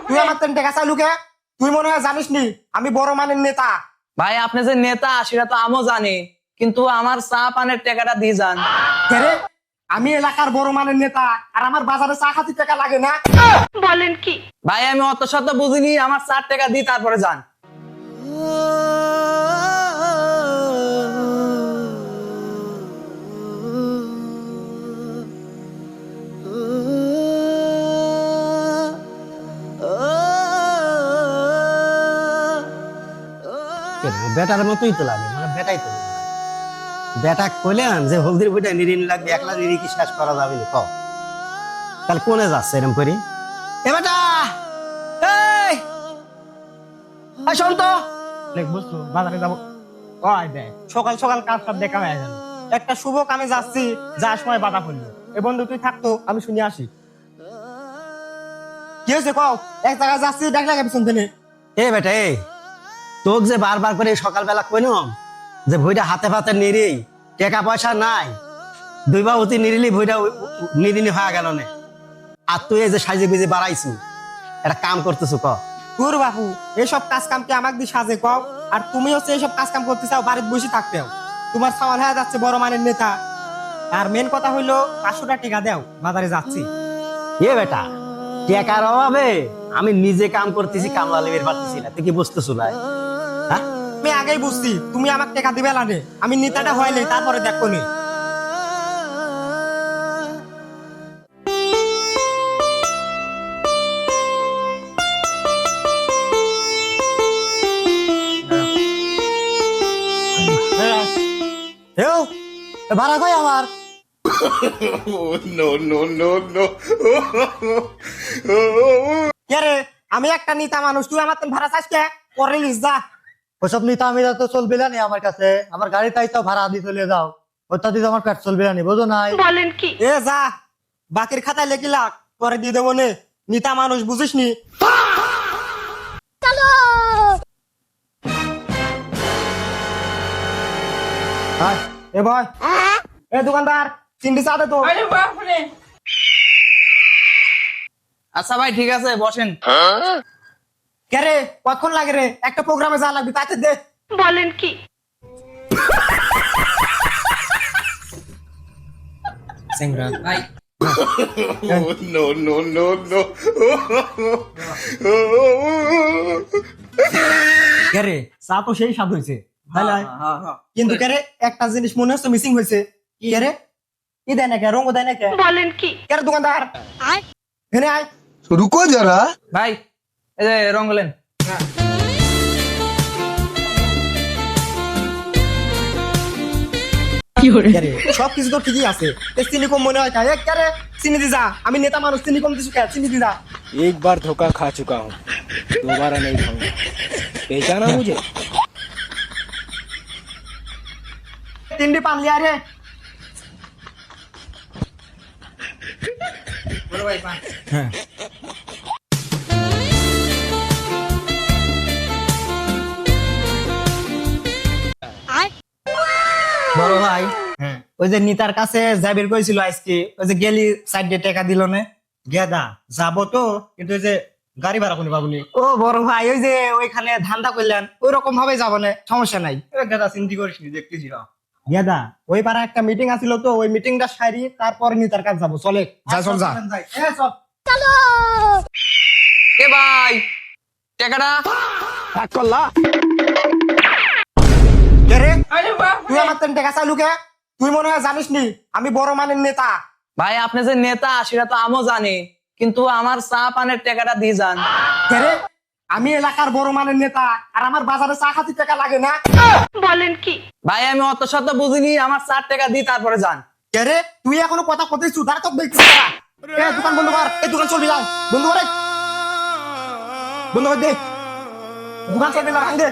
তুই আমার টাকা চাইলু কে? তুই মনে হয় জানিস নি আমি বড় মানের নেতা। ভাই আপনি যে নেতা সেটা তো আমিও জানি, কিন্তু আমার চা পানের টাকাটা দিয়ে যান। কে রে? আমি এলাকার বড় মানের নেতা আর আমার বাজারে চা খাতি টাকা লাগে না? বলেন কি? ভাই আমি অত শত বুঝিনি, আমার 4 টাকা দিয়ে তারপরে যান। বেটার মতোই তো লাগে, মানে বেটাই তো বেটা কইলেন যে হলদির বইটা নিরিন লাগবে, একলা নিরি কি শেষ করা যাবে না? কও তাহলে কোনে যাচ্ছে এরকম করি? এ বেটা এই শোন তো, বুঝছো বাজারে যাবো। ওই দেখ সকাল সকাল কাজ সব দেখা হয়ে গেল। একটা শুভ কামে যাচ্ছি, যার সময় বাধা পড়লো। এ বন্ধু তুই থাকতো, আমি শুনে আসি। কি হয়েছে কও? এক জায়গায় যাচ্ছি দেখ লাগে পিছন থেকে। এ বেটা এই তোকে যে বারবার করে সকালবেলা কইলাম যে বইটা হাতে ফাতে নিরি, টাকা পয়সা নাই, দুইবার অতি নিরিলি বইটা নিরিনি হয়ে গেল না। আর তুই এই যে সাজে গুজে বাড়াইছু, একটা কাম করতেছু ক? তোর বাবু এসব কাজ কাম কি আমাকে দিয়ে সাজে কও? আর তুমি হচ্ছে এইসব কাজ কাম করতে চাও, বাড়িতে বসে থাকতে চাও। তোমার সওয়াল হয়ে যাচ্ছে বড় মানের নেতা। আর মেন কথা হইলো 500 টাকা দাও, বাজারে যাচ্ছি। এ বেটা টাকার অভাবে আমি নিজে কাম করতেছি, কামলা লেবের পারতেছি না, তুই কি বুঝতেছু ভাই? হ্যাঁ আমি আগেই বুঝছি তুমি আমাকে টাকা দিবে না রে। আমি নেতাটা হইলে তারপরে দেখো নি। ভাড়া কই আমার? no, no, no, no. কে রে? আমি একটা নেতা মানুষ, তুই আমার ভাড়া চাইছ কে? পরে লিস যা। ওসব নিতে আমি তো চলবে না আমার কাছে, আমার গাড়ি তাই তো ভাড়া দিয়ে চলে যাও, ওটা দিয়ে আমার পেট চলবে না, বোঝো নাই? বলেন কি? এ যা, বাকির খাতায় লেখি লাখ, পরে দিয়ে দেবো নে। নেতা মানুষ বুঝিস নি? হ্যাঁ, এ ভাই এ দোকানদার চিন্ডি চা দে তো। আচ্ছা ভাই ঠিক আছে, বসেন। কে রে কতক্ষণ লাগে রে? একটা প্রোগ্রামে যা লাগবে তাতে দে। বলেন কি? সিংরা ভাই no, no, no, no. কে রে চা তো সেই স্বাদ হয়েছে, তাই না? কিন্তু কে রে একটা জিনিস মনে হচ্ছে মিসিং হয়েছে। কে রে? কি দেয় না কে? রঙ দেয় না কে? বলেন কি? কে রে দোকানদার? এনে আয়। रुको जरा. ভাই এই যে রং গেলেন। কে রে? সবকিছু তো ঠিকই আছে, চিনি কম মনে হয়। কে রে? চিনি দি যা, আমি নেতা মানুষ, চিনি কম দিছু কে? চিনি দি যা। एक बार धोखा खा चुका हूँ, दोबारा नहीं खाऊंगा। पहचाना मुझे? তিনটি পান লিয়া রে। হ্যাঁ বড় ভাই ওই যে নিতার কাছে যাবির কইছিল আজকে, ওই যে গেলি সাইডে টাকা দিল না। গেদা যাবো তো, কিন্তু ওই যে গাড়ি ভাড়া কোনি বাবুনি। ও বড় ভাই ওই যে ওইখানে ধান্দা করলেন ওই রকম ভাবে যাবো না, সমস্যা নাই। গেদা চিন্তা করিস নি, দেখতেছি গেদা ওই পাড়া একটা মিটিং আছিল তো, ওই মিটিংটা সারি তারপরে নিতার কাছে যাবো। চলে যা, চল যা। চল এ ভাই টাকাটা কে রে? তুই আমার টাকা চাইলু কে? তুই মনে হয় জানিস নি আমি বড় মানের নেতা। ভাই আপনি যে নেতা সেটা তো আমিও জানি, কিন্তু আমার চা পানের টাকাটা দিয়ে যান। কে রে? আমি এলাকার বড় মানের নেতা আর আমার বাজারে চা খাতি টাকা লাগে না? বলেন কি? ভাই আমি অত শত বুঝিনি, আমার 4 টাকা দিয়ে তারপরে যান। কে রে? তুই এখনো কথা কতেছু, দাঁড়া তো দেখছিস না? এ দোকান বন্ধ কর, এই দোকান চলবি না, বন্ধ করে বন্ধ করে দে, দোকান চলবি না, ভাঙ দে।